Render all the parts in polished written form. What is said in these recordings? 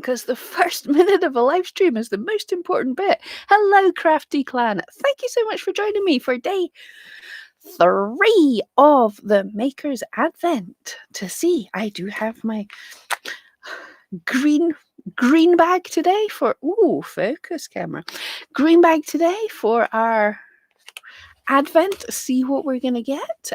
because the first minute of a live stream is the most important bit. Hello, Crafty Clan. Thank you so much for joining me for day 3 of the Maker's Advent. To see, I do have my green bag today for focus camera. Green bag today for our Advent. See what we're gonna get.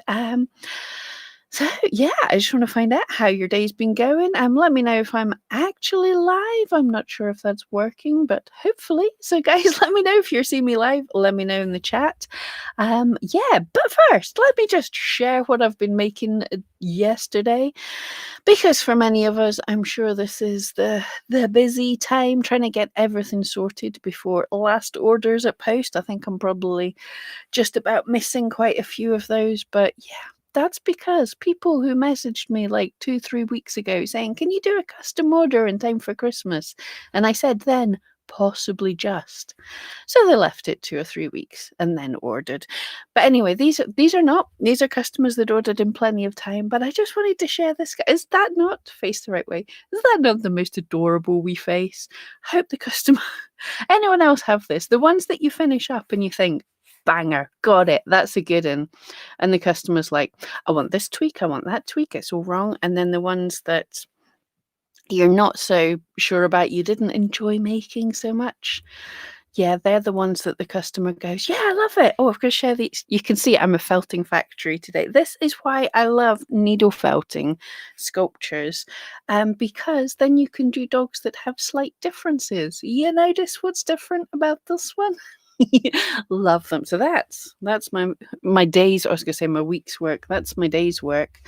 So yeah, I just want to find out how your day's been going. Let me know if I'm actually live. I'm not sure if that's working, but hopefully. So guys, let me know if you're seeing me live. Let me know in the chat. Yeah, but first, let me just share what I've been making yesterday, because for many of us, I'm sure this is the busy time trying to get everything sorted before last orders at post. I think I'm probably just about missing quite a few of those, but yeah. That's because people who messaged me like 2-3 weeks ago saying, can you do a custom order in time for Christmas? And I said then, possibly just. So they left it 2 or 3 weeks and then ordered. But anyway, these are customers that ordered in plenty of time. But I just wanted to share this. Is that not face the right way? Is that not the most adorable wee face? I hope the customer, anyone else have this? The ones that you finish up and you think, banger, got it, that's a good one. And the customer's like, I want this tweak, I want that tweak, it's all wrong. And then the ones that you're not so sure about, you didn't enjoy making so much. Yeah, they're the ones that the customer goes, yeah, I love it. Oh, I've got to share these. You can see I'm a felting factory today. This is why I love needle felting sculptures, because then you can do dogs that have slight differences. You notice what's different about this one? Love them. So that's my days. I was gonna say my week's work. That's my day's work.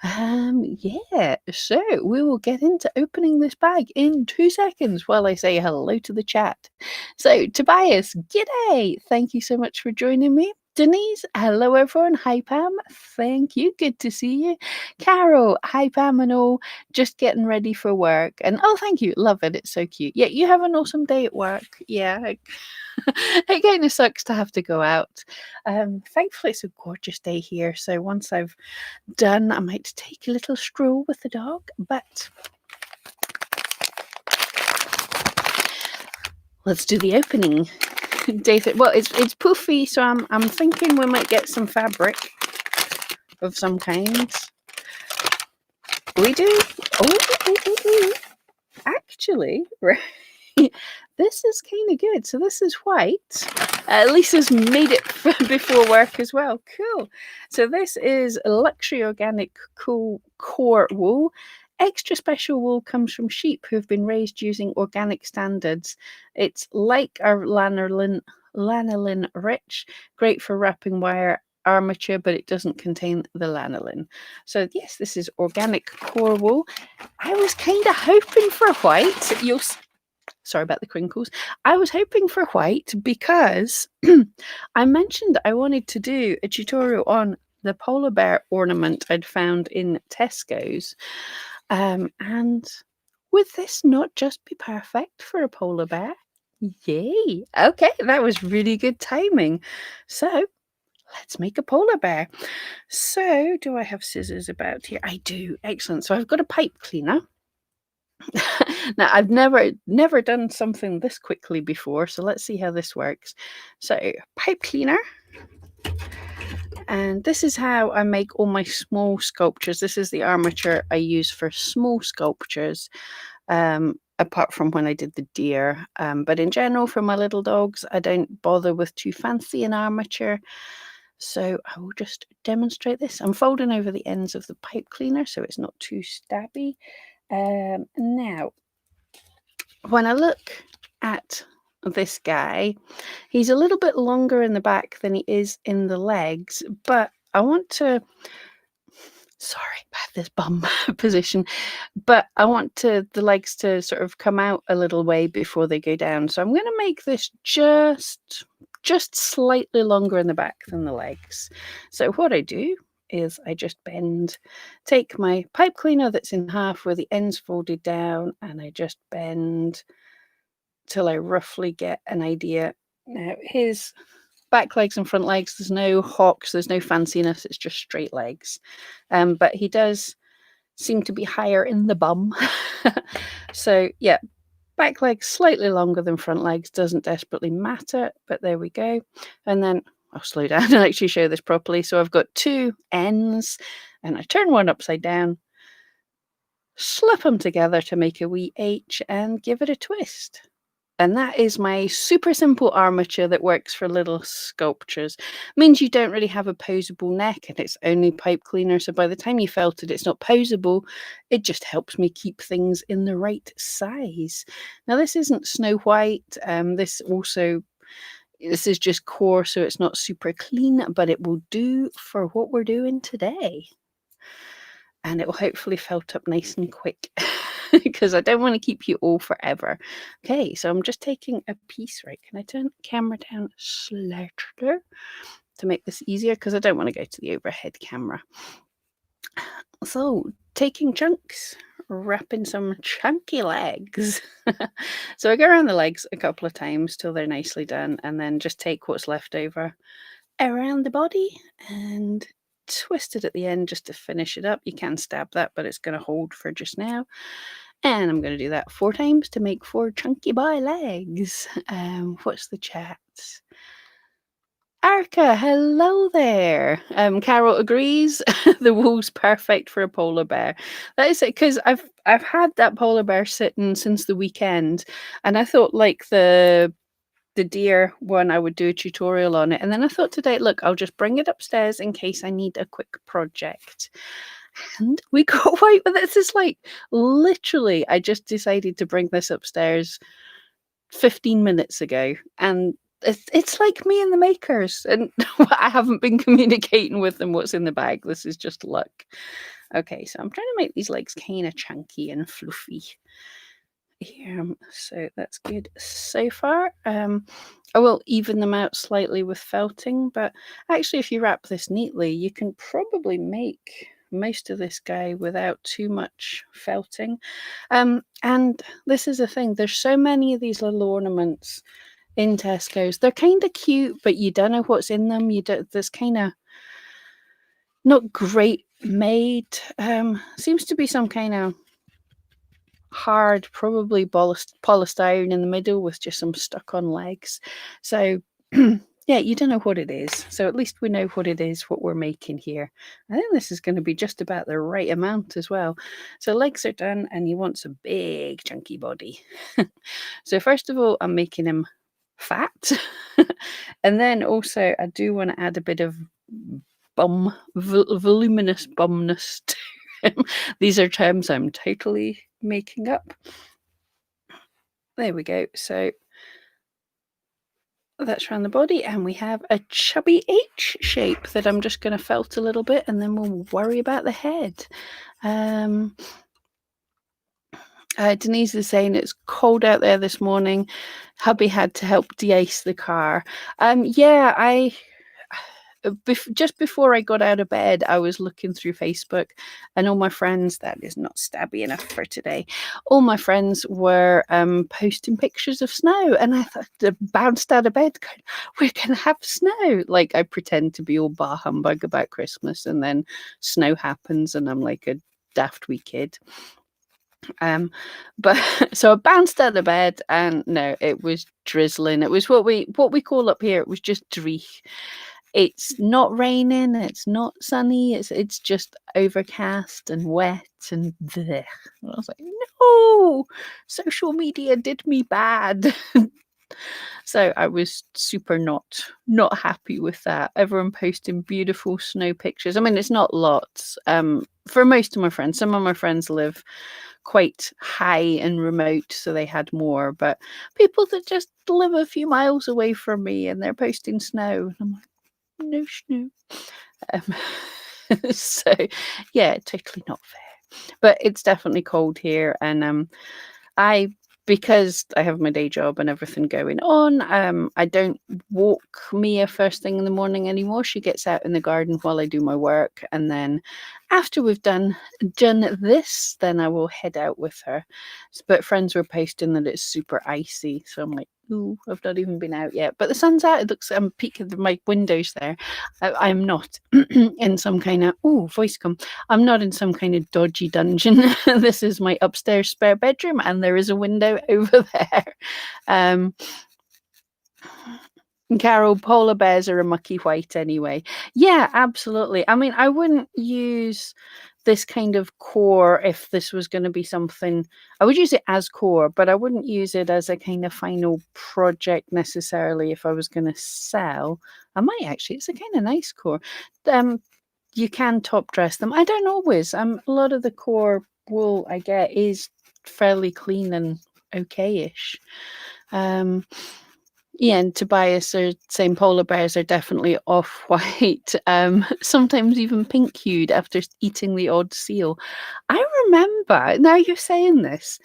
Yeah. So we will get into opening this bag in 2 seconds while I say hello to the chat. So Tobias, g'day. Thank you so much for joining me. Denise, hello everyone. Hi Pam, thank you. Good to see you. Carol, hi Pam and all. Just getting ready for work. And oh, thank you. Love it. It's so cute. Yeah, you have an awesome day at work. Yeah. It kind of sucks to have to go out. Thankfully, it's a gorgeous day here. So once I've done, I might take a little stroll with the dog. But let's do the opening. David, well, it's poofy, so I'm thinking we might get some fabric of some kind. We do. Oh. Actually, right. This is kind of good. So this is white. Lisa's made it before work as well. Cool. So this is luxury organic cool core wool. Extra special wool comes from sheep who have been raised using organic standards. It's like our lanolin rich, great for wrapping wire armature, but it doesn't contain the lanolin. So yes, this is organic core wool. I was kind of hoping for white. Sorry about the crinkles. I was hoping for white because I mentioned I wanted to do a tutorial on the polar bear ornament I'd found in Tesco's. And would this not just be perfect for a polar bear? Yay. Okay, that was really good timing. So let's make a polar bear. So do I have scissors about here? I do. Excellent. So I've got a pipe cleaner. Now, I've never done something this quickly before, so let's see how this works. So, pipe cleaner. And this is how I make all my small sculptures. This is the armature I use for small sculptures, apart from when I did the deer. But in general, for my little dogs, I don't bother with too fancy an armature. So I will just demonstrate this. I'm folding over the ends of the pipe cleaner so it's not too stabby. Now, when I look at this guy, he's a little bit longer in the back than he is in the legs, but I want to, sorry about this bum position, but I want the legs to sort of come out a little way before they go down. So I'm going to make this just slightly longer in the back than the legs. So what I do is I just take my pipe cleaner that's in half with the ends folded down, and I just bend till I roughly get an idea. Now his back legs and front legs, there's no hocks, there's no fanciness, it's just straight legs. But he does seem to be higher in the bum. So yeah, back legs slightly longer than front legs, doesn't desperately matter, but there we go. And then I'll slow down and actually show this properly. So I've got two ends and I turn one upside down, slip them together to make a wee H and give it a twist. And that is my super simple armature that works for little sculptures. Means you don't really have a posable neck and it's only pipe cleaner. So by the time you felt it, it's not posable. It just helps me keep things in the right size. Now this isn't Snow White. This is just core, so it's not super clean, but it will do for what we're doing today. And it will hopefully felt up nice and quick because I don't want to keep you all forever. Okay, so I'm just taking a piece, right? Can I turn the camera down slightly to make this easier? Because I don't want to go to the overhead camera. So taking chunks, wrapping some chunky legs. So I go around the legs a couple of times till they're nicely done and then just take what's left over around the body and twist it at the end just to finish it up. You can stab that, but it's going to hold for just now. And I'm going to do that 4 times to make 4 chunky boy legs. What's the chat? Arca, hello there. Carol agrees. The wool's perfect for a polar bear. That is it, because I've had that polar bear sitting since the weekend, and I thought like the deer one, I would do a tutorial on it. And then I thought today, look, I'll just bring it upstairs in case I need a quick project. And we got away with it. This is like literally, I just decided to bring this upstairs 15 minutes ago. And it's like me and the makers. And I haven't been communicating with them what's in the bag. This is just luck. Okay, so I'm trying to make these legs kind of chunky and fluffy. Here, so that's good so far. I will even them out slightly with felting, but actually if you wrap this neatly, you can probably make most of this guy without too much felting. And this is the thing, there's so many of these little ornaments in Tesco's. They're kind of cute, but you don't know what's in them. There's kind of not great made. Seems to be some kind of hard, probably polystyrene in the middle with just some stuck on legs. So yeah, you don't know what it is. So at least we know what it is, what we're making here. I think this is going to be just about the right amount as well. So legs are done and he wants a big chunky body. So first of all, I'm making him fat. And then also I do want to add a bit of voluminous bumness to him. These are terms I'm totally making up. There we go. So that's around the body, and we have a chubby H shape that I'm just going to felt a little bit, and then we'll worry about the head. Denise is saying it's cold out there this morning. Hubby had to help de-ice the car. Yeah, just before I got out of bed, I was looking through Facebook, and all my friends, that is not stabby enough for today, all my friends were posting pictures of snow, and I thought, I bounced out of bed going, we're going to have snow. Like I pretend to be all bah humbug about Christmas, and then snow happens, and I'm like a daft wee kid. But so I bounced out of bed, and no, it was drizzling. It was what we call up here, it was just dreich. It's not raining, it's not sunny, it's just overcast and wet and blech. And I was like, no, social media did me bad. So I was super not happy with that. Everyone posting beautiful snow pictures. I mean, it's not lots. For most of my friends, some of my friends live quite high and remote, so they had more. But people that just live a few miles away from me and they're posting snow, and I'm like, no snow. So yeah, totally not fair. But it's definitely cold here, and because I have my day job and everything going on, I don't walk Mia first thing in the morning anymore. She gets out in the garden while I do my work, and then after we've done this, then I will head out with her. But friends were posting that it's super icy, so I'm like, Ooh, I've not even been out yet, but the sun's out. It looks. I'm peeking my windows there. I'm not in some kind of voice come. I'm not in some kind of dodgy dungeon. This is my upstairs spare bedroom, and there is a window over there. Carol, polar bears are a mucky white anyway. Yeah, absolutely. I mean, I wouldn't use this kind of core if this was going to be something. I would use it as core, but I wouldn't use it as a kind of final project necessarily if I was going to sell. I might actually. It's a kind of nice core. You can top dress them. I don't always. A lot of the core wool I get is fairly clean and okay-ish. Yeah, and Tobias are saying polar bears are definitely off-white, sometimes even pink-hued after eating the odd seal. I remember, now you're saying this,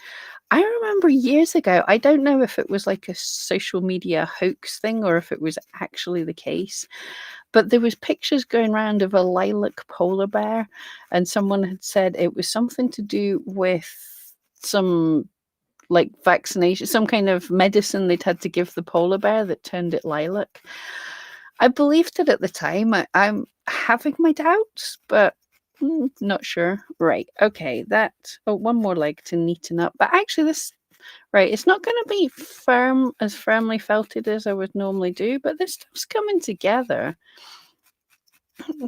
I remember years ago, I don't know if it was like a social media hoax thing or if it was actually the case, but there was pictures going around of a lilac polar bear, and someone had said it was something to do with some like vaccination, some kind of medicine they'd had to give the polar bear that turned it lilac. I believed it at the time. I'm having my doubts, but not sure. Right. Okay. One more leg to neaten up. But actually, right, it's not going to be firmly felted as I would normally do, but this stuff's coming together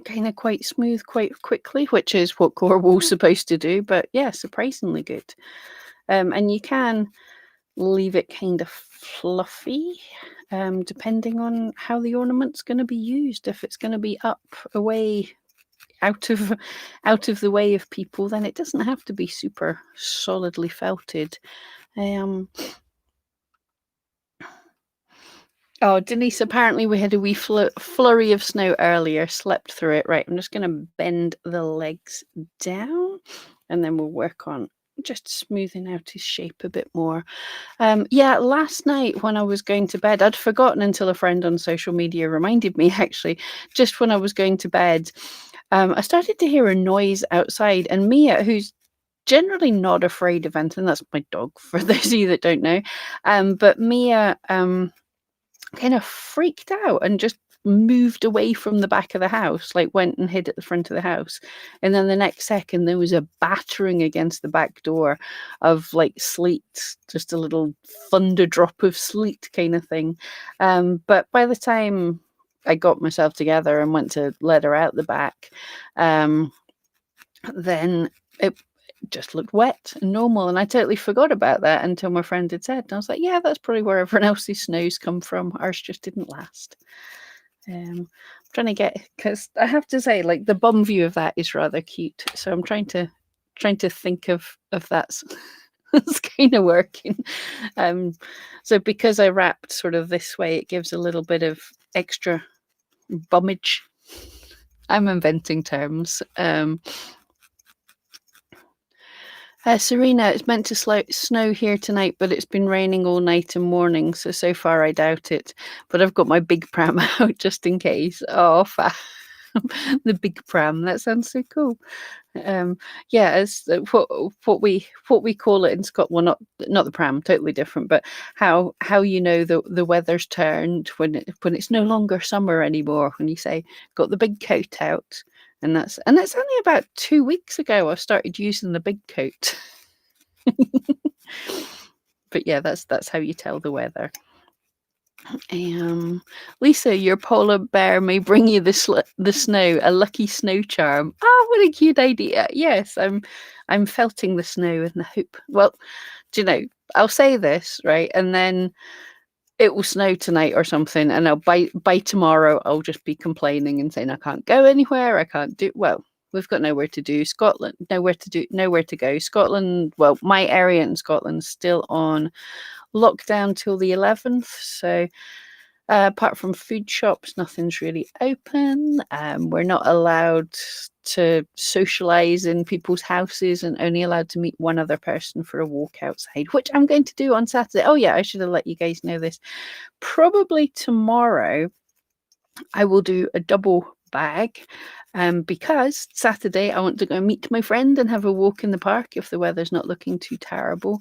kind of quite smooth quite quickly, which is what core wool's supposed to do. But yeah, surprisingly good. And you can leave it kind of fluffy, depending on how the ornament's going to be used. If it's going to be up, away, out of the way of people, then it doesn't have to be super solidly felted. Oh, Denise, apparently we had a wee flurry of snow earlier, slept through it. Right, I'm just going to bend the legs down and then we'll work on just smoothing out his shape a bit more. Yeah, last night when I was going to bed, I'd forgotten until a friend on social media reminded me, actually, just when I was going to bed, I started to hear a noise outside, and Mia, who's generally not afraid of anything, that's my dog for those of you that don't know, but Mia kind of freaked out and just moved away from the back of the house, like went and hid at the front of the house. And then the next second there was a battering against the back door of like sleet, just a little thunder drop of sleet kind of thing. But by the time I got myself together and went to let her out the back, then it just looked wet and normal, and I totally forgot about that until my friend had said, and I was like, yeah, that's probably where everyone else's snows come from. Ours just didn't last. I'm trying to get, because I have to say, like, the bum view of that is rather cute, so I'm trying to think of that's that's kind of working. So because I wrapped sort of this way, it gives a little bit of extra bummage. I'm inventing terms. Serena, it's meant to snow here tonight, but it's been raining all night and morning, so far I doubt it. But I've got my big pram out just in case. Oh, the big pram. That sounds so cool. Yeah, it's what we call it in Scotland. Well, not the pram, totally different. But how you know the weather's turned when it's no longer summer anymore. When you say got the big coat out. And that's only about 2 weeks ago I started using the big coat. But yeah, that's how you tell the weather. Lisa, your polar bear may bring you the snow, a lucky snow charm. Oh, what a cute idea. Yes, I'm felting the snow in the hope. Well, do you know, I'll say this, right? And then it will snow tonight or something, and by tomorrow I'll just be complaining and saying I can't go anywhere. I can't do well. We've got nowhere to do. Scotland, nowhere to go. Scotland, well, my area in Scotland's still on lockdown till the 11th. So apart from food shops, nothing's really open. We're not allowed to socialize in people's houses and only allowed to meet one other person for a walk outside, which I'm going to do on Saturday. Oh yeah, I should have let you guys know this. Probably tomorrow I will do a double bag because Saturday I want to go meet my friend and have a walk in the park if the weather's not looking too terrible.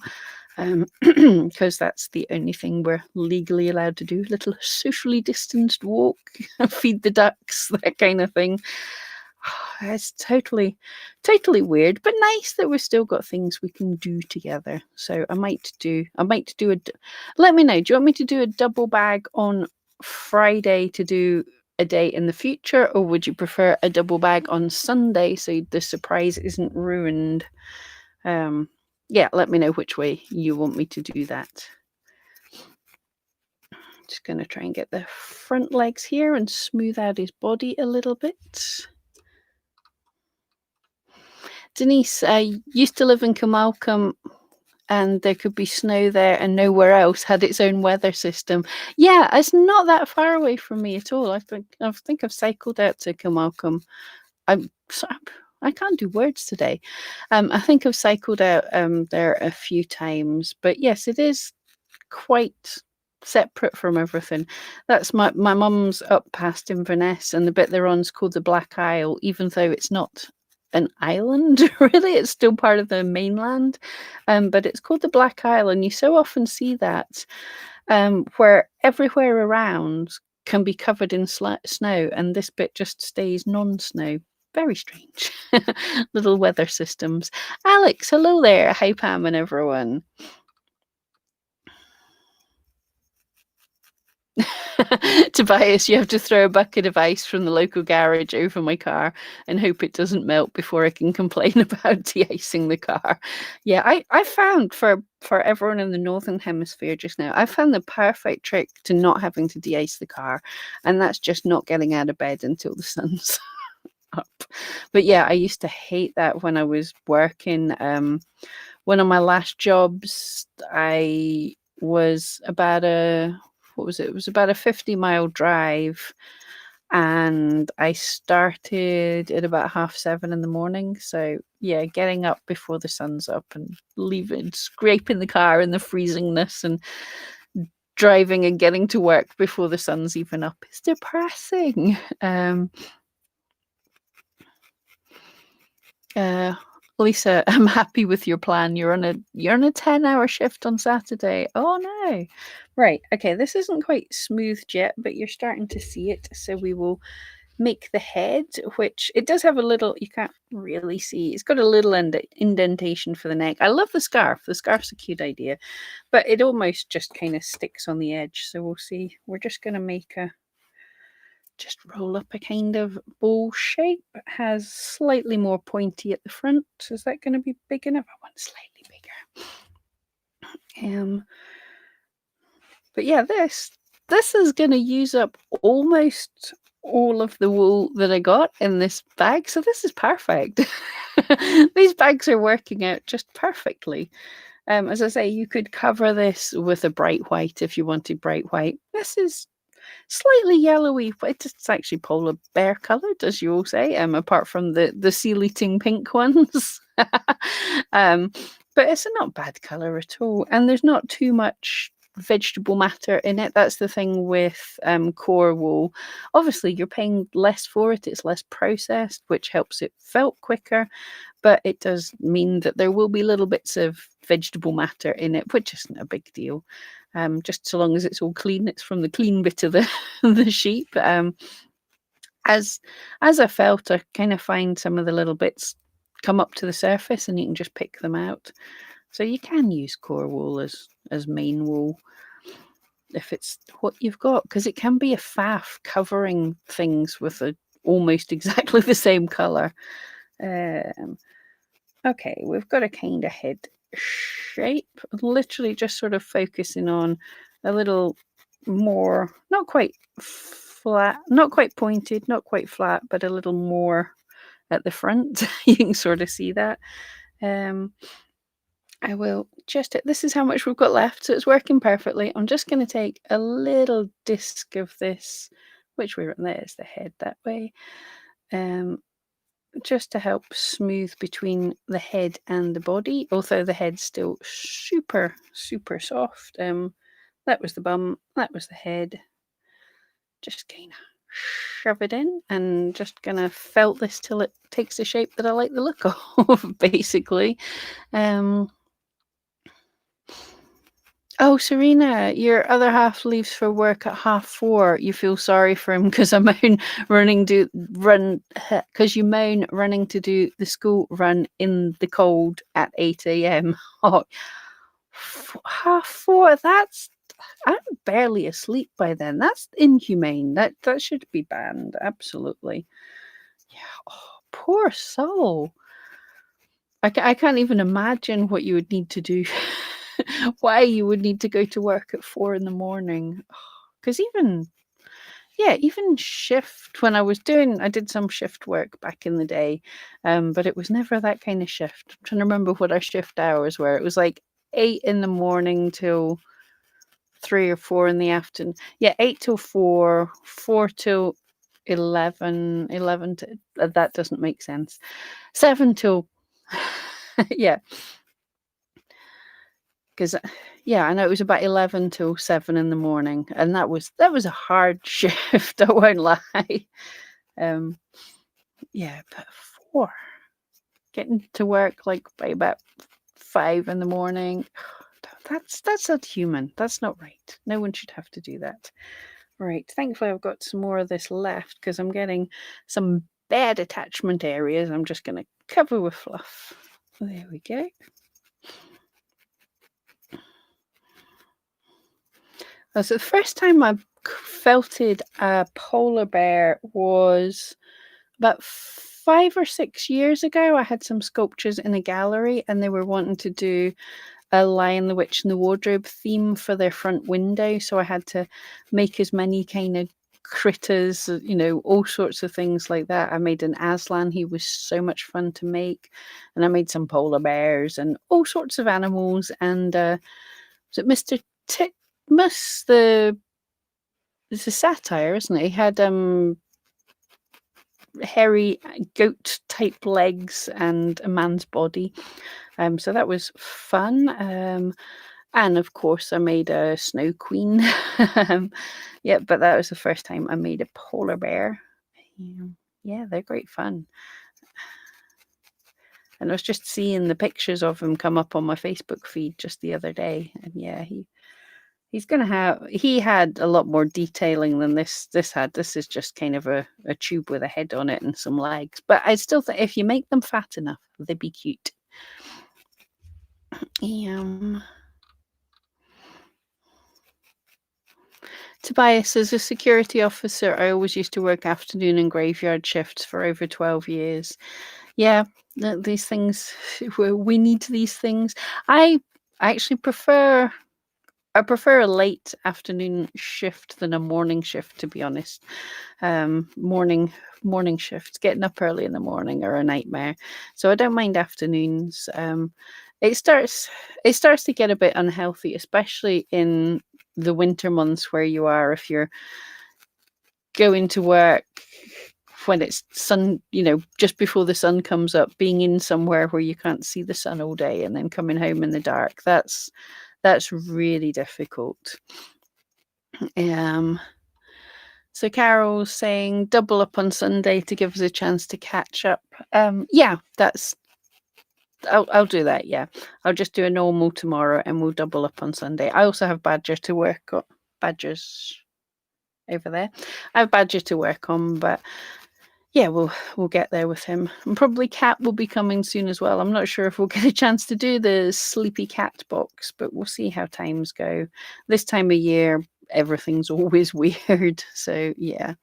because that's the only thing we're legally allowed to do. Little socially distanced walk, feed the ducks, that kind of thing. It's totally weird, but nice that we've still got things we can do together. So I might do let me know. Do you want me to do a double bag on Friday to do a day in the future, or would you prefer a double bag on Sunday so the surprise isn't ruined? Yeah, let me know which way you want me to do that. Just going to try and get the front legs here and smooth out his body a little bit. Denise, I used to live in Camalcolm and there could be snow there and nowhere else had its own weather system. Yeah, it's not that far away from me at all. I think I've cycled out to Camalcolm. I can't do words today. I think I've cycled out there a few times, but yes, it is quite separate from everything. That's my mum's up past Inverness, and the bit they're on is called the Black Isle, even though it's not an island, really. It's still part of the mainland, but it's called the Black Isle, and you so often see that where everywhere around can be covered in snow, and this bit just stays non-snow. Very strange. Little weather systems. Alex, hello there. Hi, Pam and everyone. Tobias, you have to throw a bucket of ice from the local garage over my car and hope it doesn't melt before I can complain about de-icing the car. Yeah, I found for everyone in the Northern Hemisphere just now, I found the perfect trick to not having to de-ice the car, and that's just not getting out of bed until the sun's up. But yeah, I used to hate that when I was working. One of my last jobs, I was about what was it? It was about a 50-mile drive, and I started at about 7:30 in the morning. So yeah, getting up before the sun's up and scraping the car in the freezingness and driving and getting to work before the sun's even up is depressing. Lisa, I'm happy with your plan. You're on a 10-hour shift on Saturday. Oh no. Right. Okay, this isn't quite smoothed yet, but you're starting to see it. So we will make the head, which it does have a little, you can't really see. It's got a little indentation for the neck. I love the scarf. The scarf's a cute idea, but it almost just kind of sticks on the edge. So we'll see. We're just going to make just roll up a kind of bowl shape. It has slightly more pointy at the front. Is that going to be big enough? I want slightly bigger. But yeah, this is going to use up almost all of the wool that I got in this bag. So this is perfect. These bags are working out just perfectly. As I say, you could cover this with a bright white if you wanted bright white. This is slightly yellowy. It's actually polar bear coloured, as you all say, apart from the seal-eating pink ones. But it's a not bad colour at all. And there's not too much vegetable matter in it. That's the thing with core wool. Obviously, you're paying less for it. It's less processed, which helps it felt quicker. But it does mean that there will be little bits of vegetable matter in it, which isn't a big deal. Just so long as it's all clean, it's from the clean bit of the sheep. As I felt, I kind of find some of the little bits come up to the surface, and you can just pick them out. So you can use core wool as main wool if it's what you've got, because it can be a faff covering things with almost exactly the same color. Okay, we've got a kind of head shape, literally just sort of focusing on a little more, not quite flat, not quite pointed, not quite flat, but a little more at the front. You can sort of see that. I will this is how much we've got left, so it's working perfectly. I'm just going to take a little disc of this, which way, there's the head that way, just to help smooth between the head and the body, although the head's still super, super soft. That was the bum, that was the head. Just kind of shove it in and just gonna felt this till it takes the shape that I like the look of, basically. Oh, Serena, your other half leaves for work at 4:30. You feel sorry for him because I moan because you moan running to do the school run in the cold at 8 a.m. Oh, 4:30. I'm barely asleep by then. That's inhumane. That should be banned. Absolutely. Yeah. Oh, poor soul. I can't even imagine what you would need to do. Why you would need to go to work at 4 in the morning. Because even shift, when I did some shift work back in the day, but it was never that kind of shift. I'm trying to remember what our shift hours were. It was like 8 in the morning till 3 or 4 in the afternoon. Yeah, 8 till 4, 4 till 11, 11 to, that doesn't make sense. 7 till, yeah, because yeah, I know it was about 11 till 7 in the morning, and that was a hard shift. I won't lie. Um, yeah, but 4, getting to work like by about 5 in the morning. That's not human. That's not right. No one should have to do that. Right. Thankfully, I've got some more of this left because I'm getting some bad attachment areas. I'm just going to cover with fluff. There we go. So the first time I felted a polar bear was about 5 or 6 years ago. I had some sculptures in a gallery and they were wanting to do a Lion, the Witch, and the Wardrobe theme for their front window. So I had to make as many kind of critters, all sorts of things like that. I made an Aslan. He was so much fun to make. And I made some polar bears and all sorts of animals. And was it Mr. Titmus? It's a satire, isn't it? He had hairy goat type legs and a man's body. So that was fun. And of course, I made a snow queen. Yeah, but that was the first time I made a polar bear. Yeah, they're great fun. And I was just seeing the pictures of him come up on my Facebook feed just the other day. And yeah, he had a lot more detailing than this had. This is just kind of a tube with a head on it and some legs. But I still think if you make them fat enough, they'd be cute. Tobias, as a security officer, I always used to work afternoon and graveyard shifts for over 12 years. Yeah, these things, we need these things. I actually prefer a late afternoon shift than a morning shift, to be honest. Morning shifts, getting up early in the morning, are a nightmare. So I don't mind afternoons. It starts to get a bit unhealthy, especially in the winter months where you are. If you're going to work when it's sun, just before the sun comes up, being in somewhere where you can't see the sun all day and then coming home in the dark, that's really difficult. So Carol's saying double up on Sunday to give us a chance to catch up. Yeah, I'll do that. Yeah, I'll just do a normal tomorrow and we'll double up on Sunday. I also have Badger to work on. Badger's over there. I have Badger to work on, but yeah, we'll get there with him. And probably Cat will be coming soon as well. I'm not sure if we'll get a chance to do the Sleepy Cat box, but we'll see how times go. This time of year, everything's always weird. So yeah.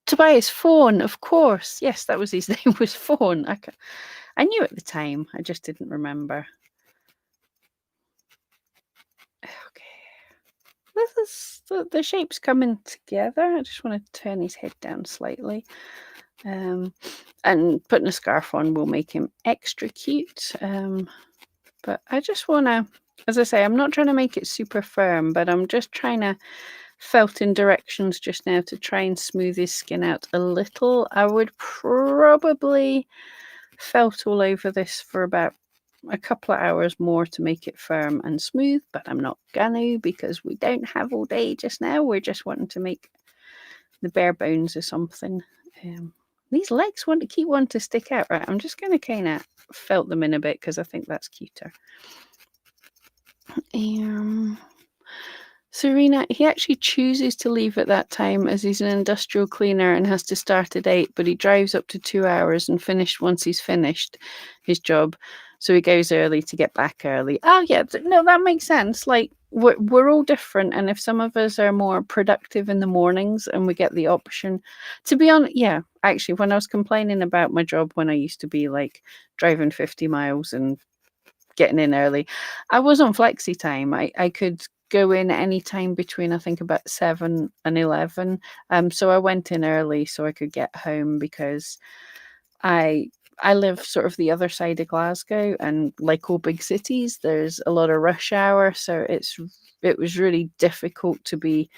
Tobias Fawn, of course. Yes, that was his name, was Fawn. I knew at the time. I just didn't remember. Okay. This is the shape's coming together. I just want to turn his head down slightly. And putting a scarf on will make him extra cute. But I just want to, as I say, I'm not trying to make it super firm, but I'm just trying to felt in directions just now to try and smooth his skin out a little. I would probably felt all over this for about a couple of hours more to make it firm and smooth, but I'm not gonna because we don't have all day just now. We're just wanting to make the bare bones or something. These legs keep wanting to stick out. Right, I'm just going to kind of felt them in a bit because I think that's cuter. Serena, he actually chooses to leave at that time as he's an industrial cleaner and has to start at 8, but he drives up to 2 hours and once he's finished his job. So he goes early to get back early. Oh, yeah. No, that makes sense. Like, we're all different. And if some of us are more productive in the mornings and we get the option, to be honest, yeah, actually, when I was complaining about my job when I used to be like driving 50 miles and getting in early, I was on flexi time. I could go in any time between I think about 7 and 11. So I went in early so I could get home because I live sort of the other side of Glasgow, and like all big cities, there's a lot of rush hour. So it was really difficult to be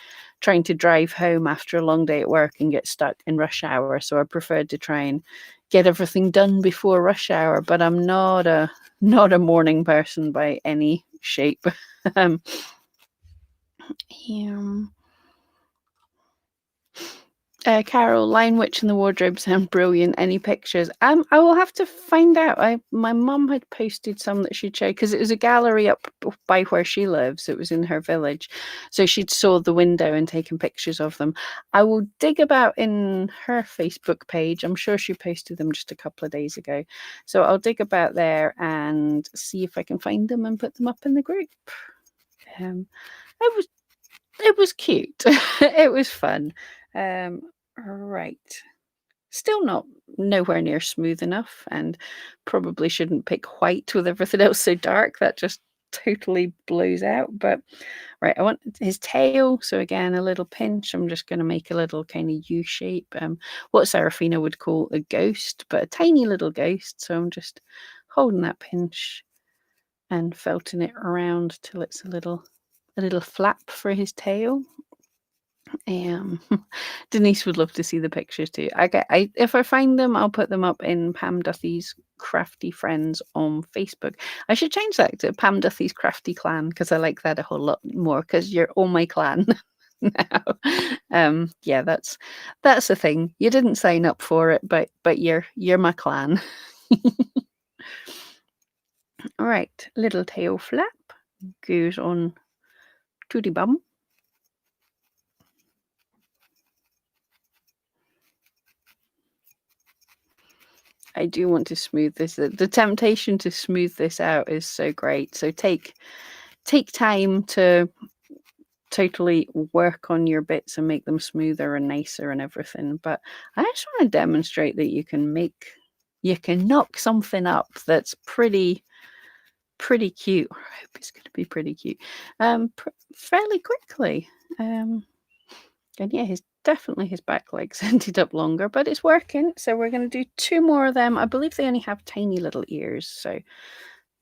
trying to drive home after a long day at work and get stuck in rush hour. So I preferred to try and get everything done before rush hour. But I'm not a morning person by any shape. um, Carol, Lion Witch and the Wardrobe sound brilliant. Any pictures? I will have to find out. My mum had posted some that she'd showed because it was a gallery up by where she lives. It was in her village, so she'd saw the window and taken pictures of them. I will dig about in her Facebook page. I'm sure she posted them just a couple of days ago, so I'll dig about there and see if I can find them and put them up in the group. It was cute. It was fun. Right. Still nowhere near smooth enough, and probably shouldn't pick white with everything else so dark. That just totally blows out. But right, I want his tail. So again, a little pinch. I'm just going to make a little kind of U shape. What Serafina would call a ghost, but a tiny little ghost. So I'm just holding that pinch and felting it around till it's a little flap for his tail. Denise would love to see the pictures too. If I find them, I'll put them up in Pam Duthie's Crafty Friends on Facebook. I should change that to Pam Duthie's Crafty Clan because I like that a whole lot more because you're all my clan now. Yeah, that's a thing. You didn't sign up for it, but you're my clan. All right, little tail flap goes on to the bum. I do want to smooth this. The temptation to smooth this out is so great. So take time to totally work on your bits and make them smoother and nicer and everything. But I just want to demonstrate that you can knock something up that's pretty cute. I hope it's going to be pretty cute. Fairly quickly. And yeah, definitely his back legs ended up longer, but it's working. So we're going to do 2 more of them. I believe they only have tiny little ears. So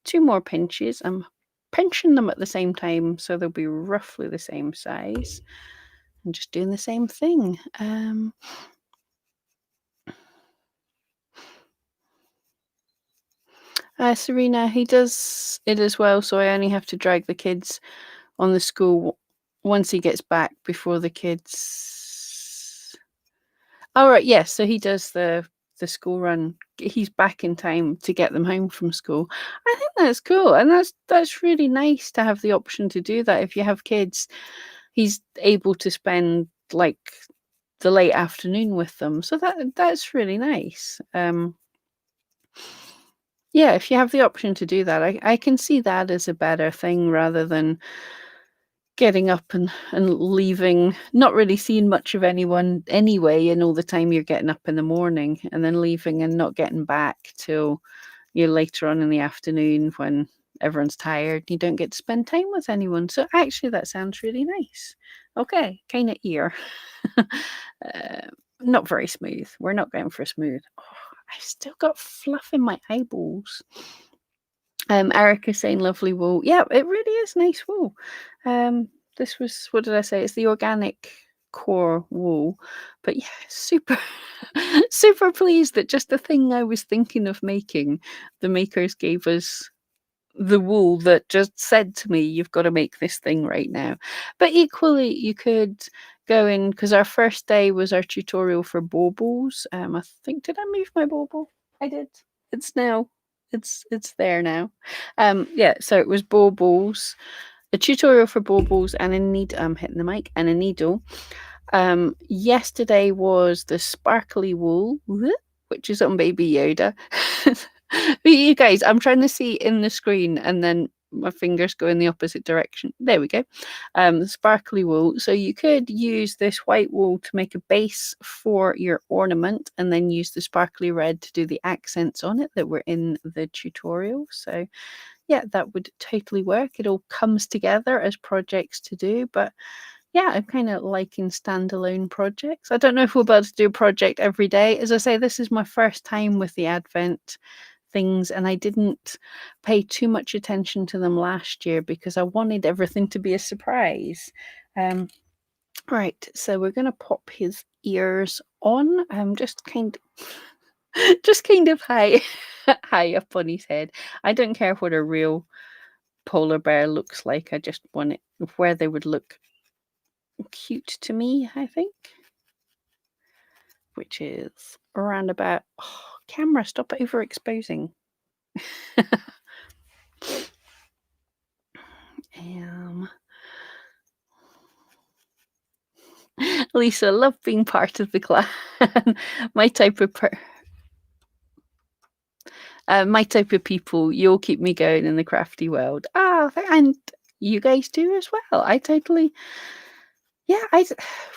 2 more pinches. I'm pinching them at the same time, so they'll be roughly the same size. I'm just doing the same thing. Serena, he does it as well, so I only have to drag the kids on the school once he gets back before the kids. All right, yes. So he does the school run. He's back in time to get them home from school. I think that's cool, and that's really nice to have the option to do that. If you have kids, he's able to spend like the late afternoon with them, so that's really nice. Yeah, if you have the option to do that, I can see that as a better thing rather than getting up and leaving, not really seeing much of anyone anyway, and all the time you're getting up in the morning and then leaving and not getting back till you're later on in the afternoon when everyone's tired. You don't get to spend time with anyone. So actually that sounds really nice. Okay, kind of ear. Not very smooth. We're not going for smooth. Oh, I've still got fluff in my eyeballs. Erica saying lovely wool. Yeah, it really is nice wool. This was, what did I say? It's the organic core wool. But yeah, super, super pleased that just the thing I was thinking of making, the makers gave us the wool that just said to me, you've got to make this thing right now. But equally, you could going, because our first day was our tutorial for baubles. I think, did I move my bauble? I did. It's now, it's there now. Yeah, so it was baubles, a tutorial for baubles and a needle. I'm hitting the mic, and a needle. Yesterday was the sparkly wool, which is on Baby Yoda. You guys, I'm trying to see in the screen, and then my fingers go in the opposite direction. There we go. The sparkly wool. So you could use this white wool to make a base for your ornament, and then use the sparkly red to do the accents on it that were in the tutorial. So yeah, that would totally work. It all comes together as projects to do, but yeah, I'm kind of liking standalone projects. I don't know if we're about to do a project every day. As I say, this is my first time with the Advent things, and I didn't pay too much attention to them last year because I wanted everything to be a surprise. Right, so we're going to pop his ears on. Just kind of high, high up on his head. I don't care what a real polar bear looks like. I just want it where they would look cute to me, I think, which is around about camera, stop overexposing. Lisa, love being part of the clan. my type of people. You'll keep me going in the crafty world. And you guys do as well. I totally. Yeah,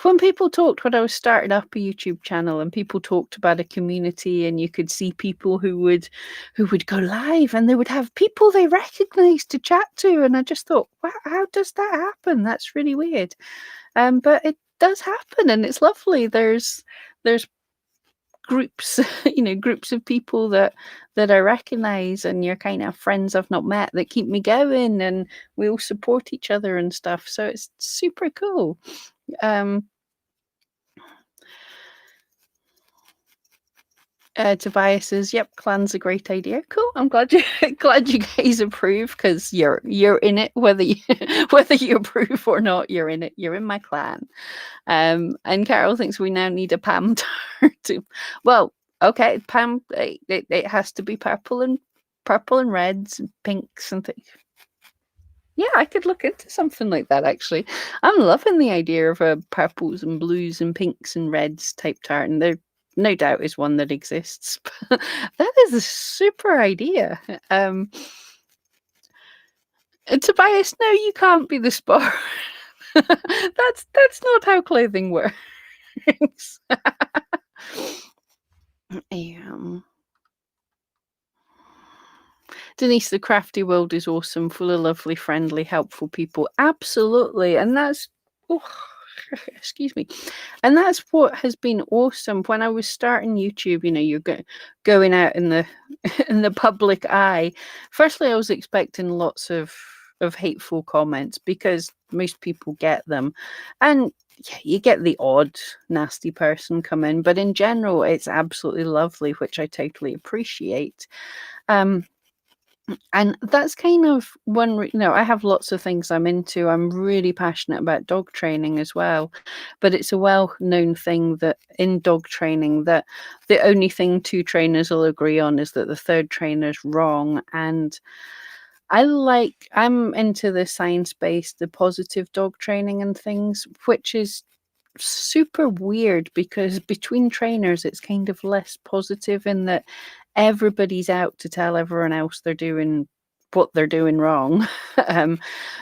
when people talked when I was starting up a YouTube channel, and people talked about a community, and you could see people who would go live, and they would have people they recognized to chat to, and I just thought, wow, how does that happen? That's really weird. But it does happen, and it's lovely. There's groups, groups of people that I recognize, and you're kind of friends I've not met that keep me going, and we all support each other and stuff. So it's super cool. Tobias says, "Yep, clan's a great idea." Cool. I'm glad you guys approve, because you're in it, whether you whether you approve or not. You're in it. You're in my clan. And Carol thinks we now need a Pam to. Well, okay, Pam. It has to be purple and reds and pinks and things. Yeah, I could look into something like that, actually. I'm loving the idea of a purples and blues and pinks and reds type tartan. There no doubt is one that exists. That is a super idea. Tobias, no, you can't be the spar. That's not how clothing works. Denise, the crafty world is awesome, full of lovely, friendly, helpful people. Absolutely. And that's, excuse me. And that's what has been awesome. When I was starting YouTube, you're going out in the in the public eye. Firstly, I was expecting lots of hateful comments, because most people get them. And yeah, you get the odd nasty person come in, but in general, it's absolutely lovely, which I totally appreciate. And that's kind of one, I have lots of things I'm into. I'm really passionate about dog training as well. But it's a well-known thing that in dog training, that the only thing two trainers will agree on is that the third trainer's wrong. And I'm into the science-based, the positive dog training and things, which is super weird, because between trainers it's kind of less positive, in that everybody's out to tell everyone else they're doing what they're doing wrong.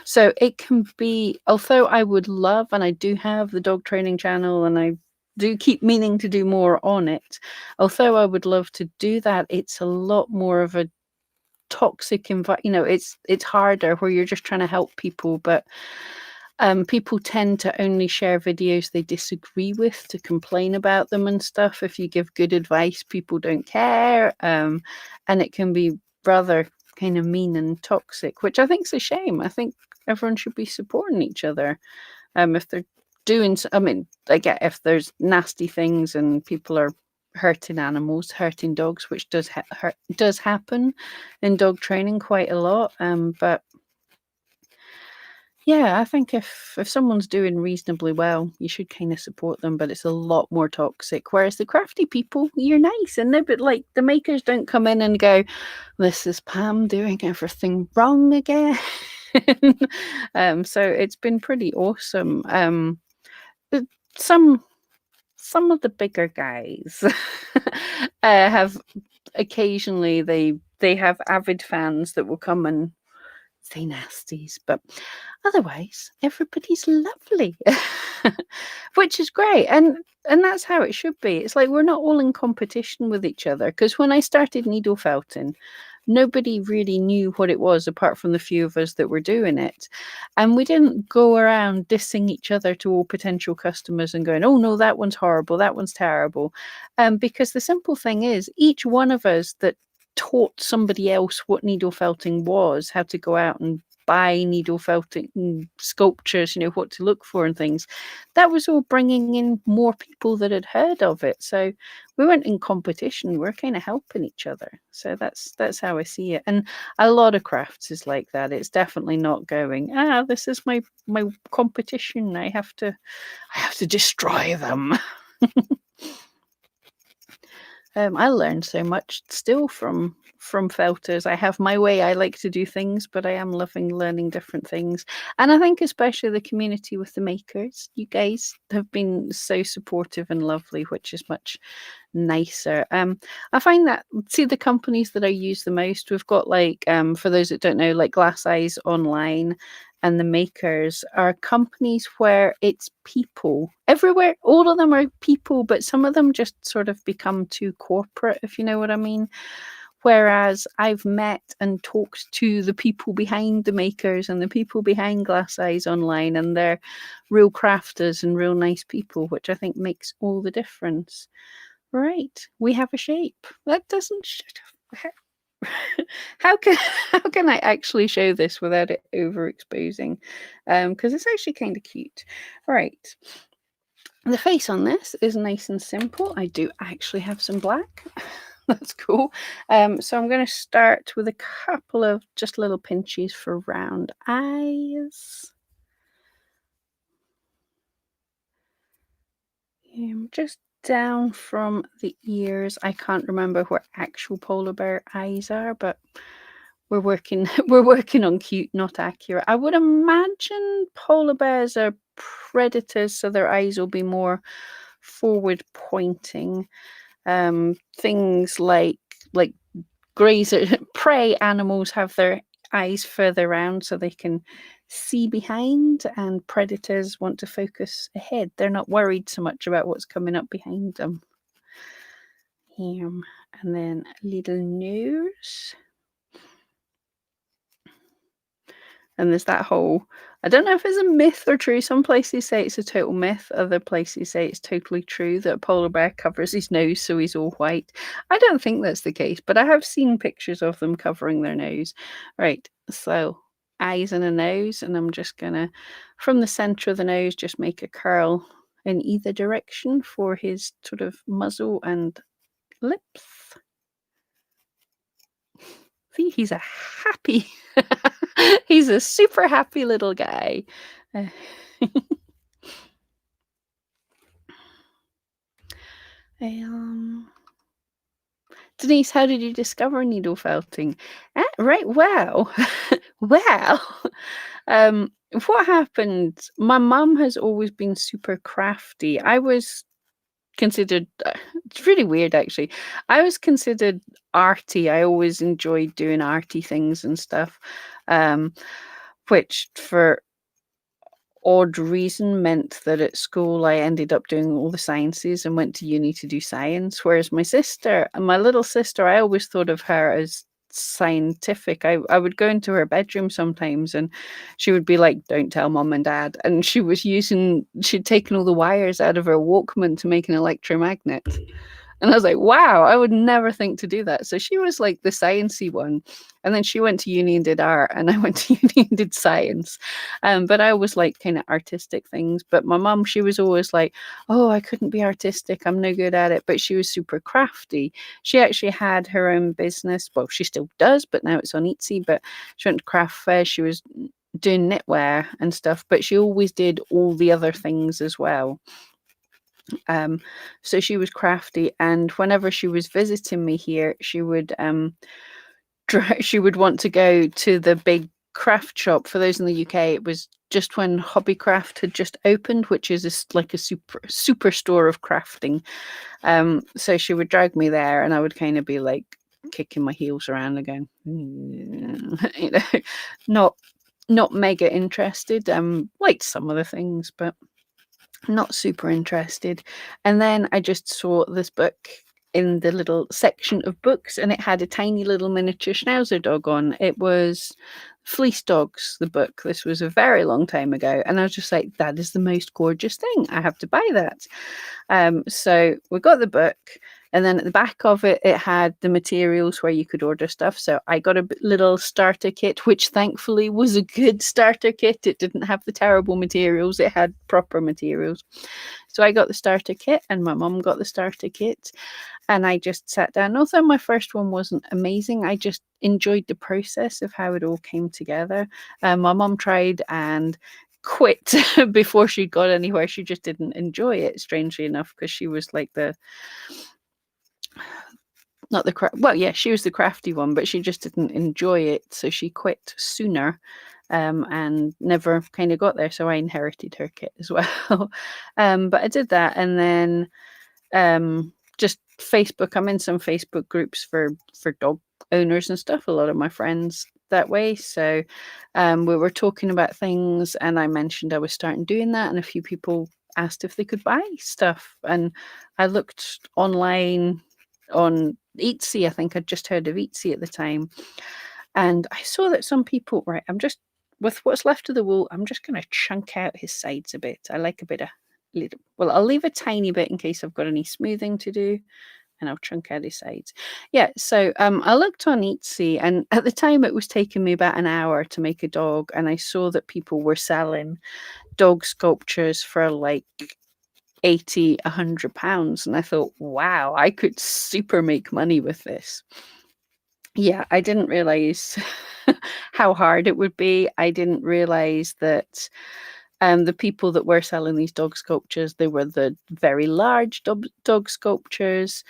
So it can be, although I would love, and I do have the dog training channel, and I do keep meaning to do more on it, although I would love to do that, it's a lot more of a toxic environment. It's harder, where you're just trying to help people, but people tend to only share videos they disagree with, to complain about them and stuff. If you give good advice, people don't care. And it can be rather kind of mean and toxic, which I think is a shame. I think everyone should be supporting each other. If they're doing, I get if there's nasty things and people are hurting animals, hurting dogs, which does happen in dog training quite a lot. But Yeah, I think if someone's doing reasonably well, you should kind of support them, but it's a lot more toxic. Whereas the crafty people, you're nice, and they but like the makers don't come in and go, "This is Pam doing everything wrong again." So it's been pretty awesome. But some of the bigger guys have occasionally they have avid fans that will come and say nasties, but otherwise everybody's lovely, which is great, and that's how it should be. It's like we're not all in competition with each other, because when I started needle felting, nobody really knew what it was apart from the few of us that were doing it, and we didn't go around dissing each other to all potential customers and going, oh no, that one's horrible, that one's terrible, because the simple thing is each one of us that taught somebody else what needle felting was, how to go out and buy needle felting sculptures, what to look for and things. That was all bringing in more people that had heard of it. So we weren't in competition. We're kind of helping each other. So that's how I see it. And a lot of crafts is like that. It's definitely not going, this is my competition. I have to destroy them. I learned so much still from felters. I have my way I like to do things, but I am loving learning different things. And I think especially the community with the makers, you guys have been so supportive and lovely, which is much nicer. I find that, see, the companies that I use the most, we've got like for those that don't know, like Glass Eyes Online and the makers are companies where it's people everywhere. All of them are people, but some of them just sort of become too corporate, if you know what I mean. Whereas I've met and talked to the people behind the makers and the people behind Glass Eyes Online, and they're real crafters and real nice people, which I think makes all the difference. Right, we have a shape. That doesn't how can how can I actually show this without it overexposing? Because it's actually kind of cute. Right. The face on this is nice and simple. I do actually have some black. That's cool. So I'm going to start with a couple of just little pinches for round eyes. Just down from the ears. I can't remember where actual polar bear eyes are, but we're working we're working on cute, not accurate. I would imagine polar bears are predators, so their eyes will be more forward pointing. Things like grazer prey animals have their eyes further around so they can see behind, and predators want to focus ahead. They're not worried so much about what's coming up behind them. And then a little nose. And there's that whole, I don't know if it's a myth or true. Some places say it's a total myth. Other places say it's totally true that a polar bear covers his nose so he's all white. I don't think that's the case, but I have seen pictures of them covering their nose. Right, so eyes and a nose, and I'm just gonna, from the center of the nose, just make a curl in either direction for his sort of muzzle and lips. See, he's a happy, he's a super happy little guy. Denise, how did you discover needle felting? Right, well, well, what happened? My mum has always been super crafty. I was considered, it's really weird actually. I was considered arty. I always enjoyed doing arty things and stuff, which for odd reason meant that at school I ended up doing all the sciences and went to uni to do science. Whereas my little sister, I always thought of her as scientific. I would go into her bedroom sometimes and she would be like, don't tell mom and dad. And she'd taken all the wires out of her Walkman to make an electromagnet. And I was like, wow, I would never think to do that. So she was like the sciencey one. And then she went to uni and did art, and I went to uni and did science. But I always liked kind of artistic things. But my mum, she was always like, oh, I couldn't be artistic. I'm no good at it. But she was super crafty. She actually had her own business. Well, she still does, but now it's on Etsy. But she went to craft fairs. She was doing knitwear and stuff, but she always did all the other things as well. So she was crafty, and whenever she was visiting me here, she would she would want to go to the big craft shop. For those in the UK, it was just when Hobbycraft had just opened, which is like a super store of crafting. So she would drag me there, and I would kind of be like kicking my heels around and going, you know, not mega interested. Liked some of the things, but not super interested. And then I just saw this book in the little section of books, and it had a tiny little miniature schnauzer dog on. It was Fleece Dogs, the book. This was a very long time ago, and I was just like, that is the most gorgeous thing. I have to buy that. So we got the book, and then at the back of it, it had the materials where you could order stuff. So I got a little starter kit, which thankfully was a good starter kit. It didn't have the terrible materials. It had proper materials. So I got the starter kit, and my mum got the starter kit. And I just sat down. Although my first one wasn't amazing, I just enjoyed the process of how it all came together. My mum tried and quit before she got anywhere. She just didn't enjoy it, strangely enough, because she was like she was the crafty one, but she just didn't enjoy it, so she quit sooner. And never kind of got there, so I inherited her kit as well. But I did that, and then just Facebook. I'm in some Facebook groups for dog owners and stuff. A lot of my friends that way. So we were talking about things, and I mentioned I was starting doing that, and a few people asked if they could buy stuff. And I looked online on Etsy. I think I'd just heard of Etsy at the time, and I saw that some people, right, I'm just, with what's left of the wool, I'm just going to chunk out his sides a bit. I like a bit of little, well, I'll leave a tiny bit in case I've got any smoothing to do, and I'll chunk out his sides. Yeah, so I looked on Etsy, and at the time it was taking me about an hour to make a dog, and I saw that people were selling dog sculptures for like 80, £100, and I thought, wow, I could super make money with this. Yeah, I didn't realize how hard it would be. I didn't realize that the people that were selling these dog sculptures, they were the very large dog sculptures.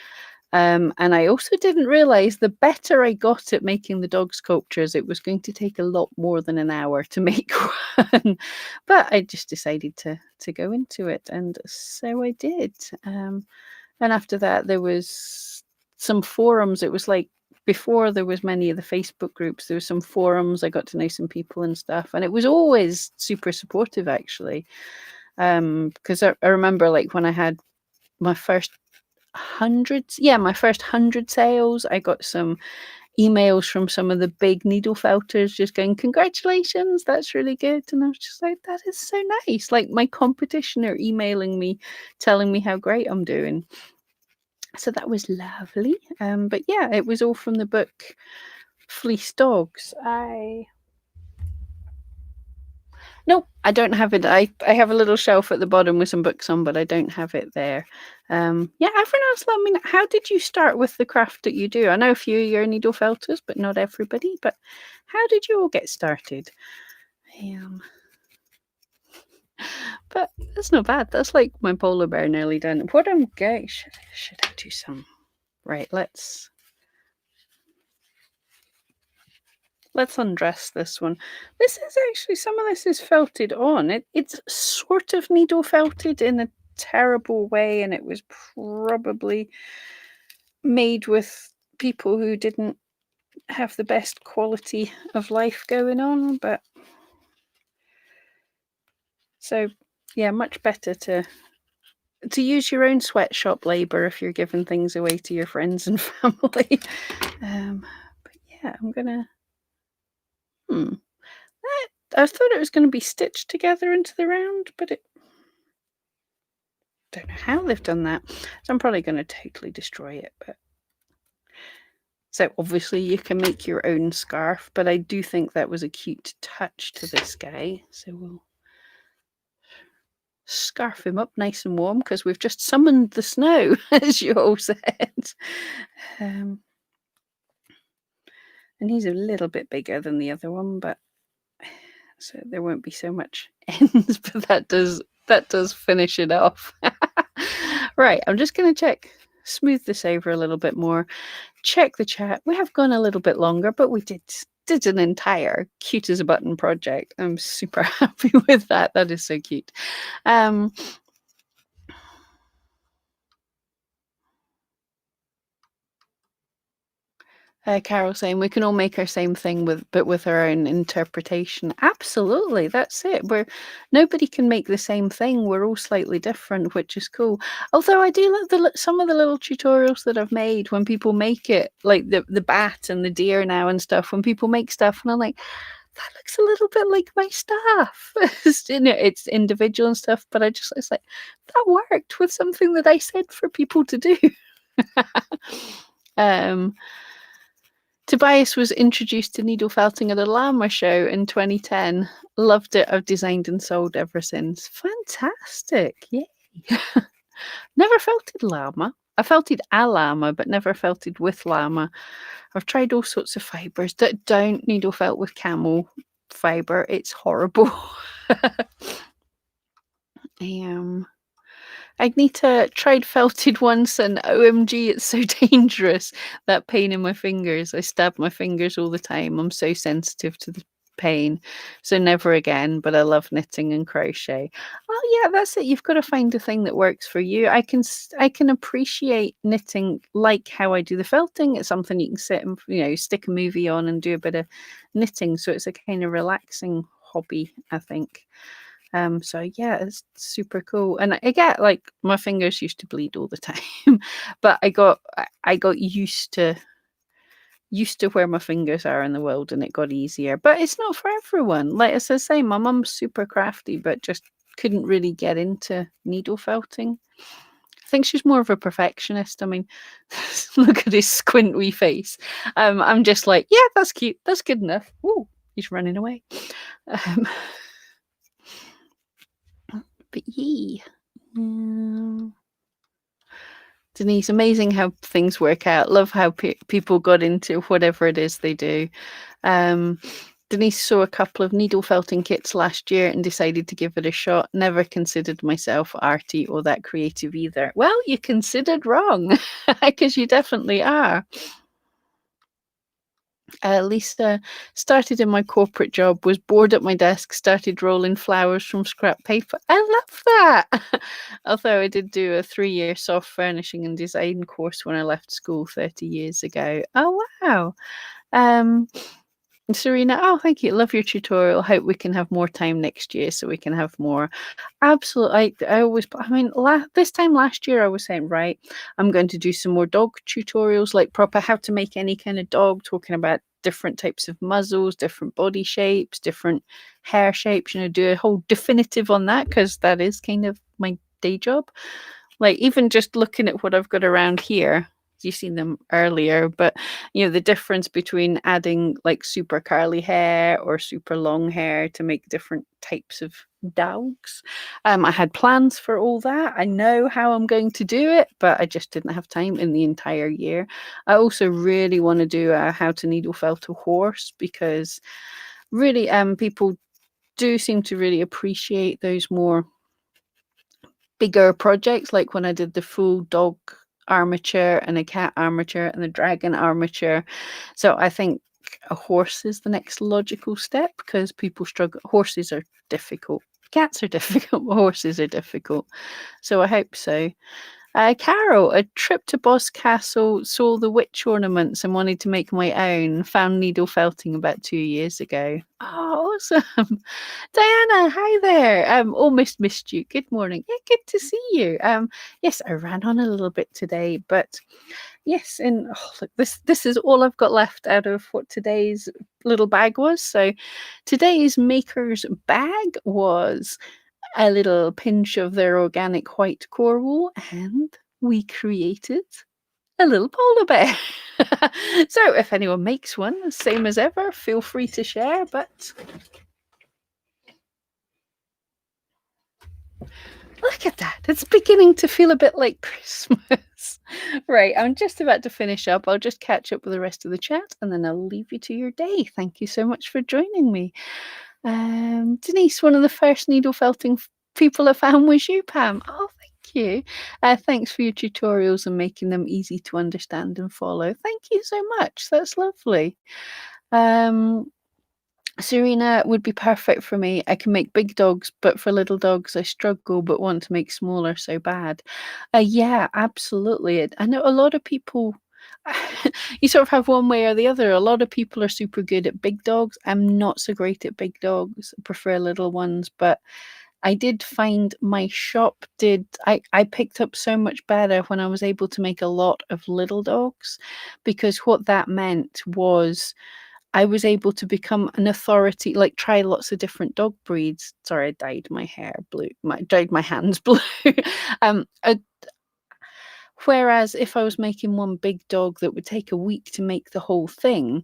And I also didn't realize the better I got at making the dog sculptures, it was going to take a lot more than an hour to make one. But I just decided to go into it, and so I did. And after that, there was some forums. It was like before there was many of the Facebook groups, there was some forums. I got to know some people and stuff, and it was always super supportive, actually. Because I remember, like, when I had my first my first 100 sales, I got some emails from some of the big needle felters just going, congratulations, that's really good. And I was just like, that is so nice. Like, my competition are emailing me, telling me how great I'm doing. So that was lovely. But yeah, it was all from the book Fleece Dogs. Nope, I don't have it. I have a little shelf at the bottom with some books on, but I don't have it there. Yeah, everyone else, let me know. How did you start with the craft that you do? I know a few of your needle felters, but not everybody. But how did you all get started? But that's not bad. That's like my polar bear nearly done. What I'm going, should I do some? Right, let's undress this one. This is actually, some of this is felted on. It's sort of needle felted in a terrible way, and it was probably made with people who didn't have the best quality of life going on. But so yeah, much better to use your own sweatshop labor if you're giving things away to your friends and family. But yeah, I'm gonna I thought it was going to be stitched together into the round, but it don't know how they've done that. So I'm probably going to totally destroy it. But so obviously you can make your own scarf, but I do think that was a cute touch to this guy. So we'll scarf him up nice and warm because we've just summoned the snow, as you all said. And he's a little bit bigger than the other one, but so there won't be so much ends, but that does finish it off. Right, I'm just going to check, smooth this over a little bit more, check the chat. We have gone a little bit longer, but we did an entire cute as a button project. I'm super happy with that. That is so cute. Carol saying we can all make our same thing but with our own interpretation. Absolutely, that's it. Nobody can make the same thing. We're all slightly different, which is cool. Although I do love some of the little tutorials that I've made when people make it, like the bat and the deer now and stuff. When people make stuff, and I'm like, that looks a little bit like my stuff. It's individual and stuff, but it's like that worked with something that I said for people to do. Tobias was introduced to needle felting at a llama show in 2010. Loved it. I've designed and sold ever since. Fantastic. Yay. Never felted llama. I felted a llama, but never felted with llama. I've tried all sorts of fibres. Don't needle felt with camel fibre. It's horrible. Agneta tried felted once and OMG, it's so dangerous. That pain in my fingers. I stab my fingers all the time. I'm so sensitive to the pain. So never again, but I love knitting and crochet. Oh yeah, that's it. You've got to find a thing that works for you. I can appreciate knitting like how I do the felting. It's something you can sit and, stick a movie on and do a bit of knitting. So it's a kind of relaxing hobby, I think. So yeah, it's super cool. And I get like my fingers used to bleed all the time, but I got used to where my fingers are in the world, and it got easier. But it's not for everyone. Like as I say, my mum's super crafty, but just couldn't really get into needle felting. I think she's more of a perfectionist. I mean, look at his squint wee face. I'm just like, yeah, that's cute. That's good enough. Ooh, he's running away. But yeah. Denise, amazing how things work out. Love how people got into whatever it is they do. Denise saw a couple of needle felting kits last year and decided to give it a shot. Never considered myself arty or that creative either. Well, you considered wrong, because you definitely are. Lisa started in my corporate job, was bored at my desk, started rolling flowers from scrap paper. I love that. Although I did do a 3-year soft furnishing and design course when I left school 30 years ago. Oh, wow. Serena, oh, thank you. Love your tutorial. Hope we can have more time next year so we can have more. Absolutely. This time last year I was saying, right, I'm going to do some more dog tutorials, like proper how to make any kind of dog, talking about different types of muzzles, different body shapes, different hair shapes, do a whole definitive on that, because that is kind of my day job. Like even just looking at what I've got around here, you've seen them earlier, but the difference between adding like super curly hair or super long hair to make different types of dogs. I had plans for all that. I know how I'm going to do it, but I just didn't have time in the entire year. I also really want to do a how to needle felt a horse, because really people do seem to really appreciate those more bigger projects, like when I did the full dog armature and a cat armature and the dragon armature. So I think a horse is the next logical step, because people struggle. Horses are difficult. Cats are difficult. Horses are difficult. So I hope so. Carol, a trip to Boss Castle, saw the witch ornaments and wanted to make my own. Found needle felting about 2 years ago. Oh, awesome. Diana, hi there. Almost missed you. Good morning. Yeah, good to see you. Yes, I ran on a little bit today, but yes, and look, this is all I've got left out of what today's little bag was. So today's maker's bag was a little pinch of their organic white core wool, and we created a little polar bear. So if anyone makes one, same as ever, feel free to share. But look at that. It's beginning to feel a bit like Christmas. Right, I'm just about to finish up. I'll just catch up with the rest of the chat and then I'll leave you to your day. Thank you so much for joining me. Denise, one of the first needle felting people I found was you, Pam. Oh, thank you. Thanks for your tutorials and making them easy to understand and follow. Thank you so much. That's lovely. Um, Serena would be perfect for me. I can make big dogs, but for little dogs, I struggle, but want to make smaller so bad. Yeah, absolutely. I know a lot of people, you sort of have one way or the other. A lot of people are super good at big dogs. I'm not so great at big dogs. I prefer little ones, but I did find my shop I picked up so much better when I was able to make a lot of little dogs, because what that meant was I was able to become an authority, like try lots of different dog breeds. Sorry, I dyed my hair blue. Dyed my hands blue. um, uh, Whereas if I was making one big dog that would take a week to make the whole thing,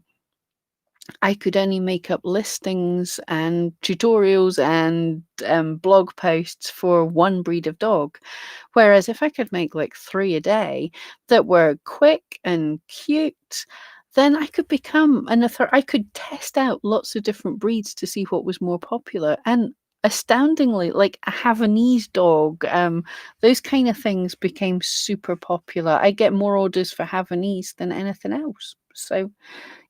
I could only make up listings and tutorials and blog posts for one breed of dog. Whereas if I could make like 3 a day that were quick and cute, then I could become I could test out lots of different breeds to see what was more popular. And astoundingly, like a Havanese dog, those kind of things became super popular. I get more orders for Havanese than anything else. So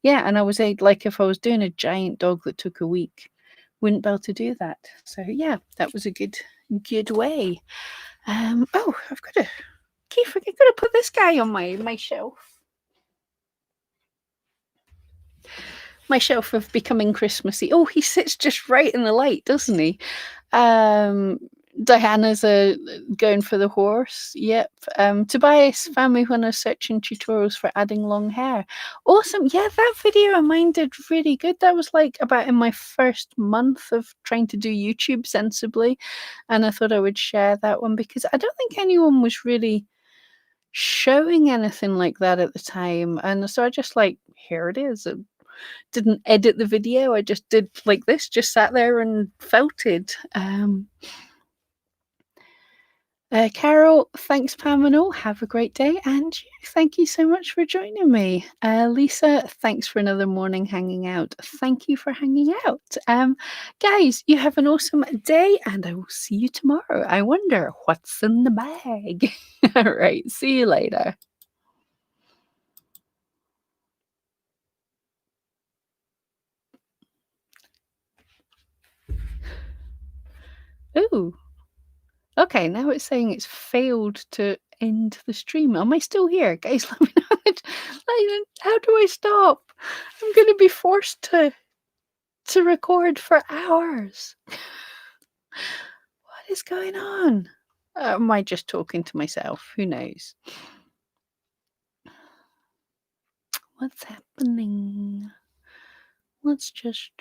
yeah, and I was like, if I was doing a giant dog that took a week, wouldn't be able to do that. So yeah, that was a good way. Oh, I've got to Keith, I've got to put this guy on my shelf. My shelf of becoming Christmassy. Oh, he sits just right in the light, doesn't he? Um, Diana's going for the horse. Yep. Tobias found me when I was searching tutorials for adding long hair. Awesome. Yeah, that video of mine did really good. That was like about in my first month of trying to do YouTube sensibly. And I thought I would share that one because I don't think anyone was really showing anything like that at the time. And so I just like, here it is. I didn't edit the video. I just did like this, just sat there and felted. Carol, thanks, Pam and all. Have a great day. And thank you so much for joining me. Lisa, thanks for another morning hanging out. Thank you for hanging out. Guys, you have an awesome day and I will see you tomorrow. I wonder what's in the bag. All right, see you later. Ooh. Okay, now it's saying it's failed to end the stream. Am I still here? Guys, let me know. How do I stop? I'm going to be forced to record for hours. What is going on? Am I just talking to myself? Who knows? What's happening? Let's just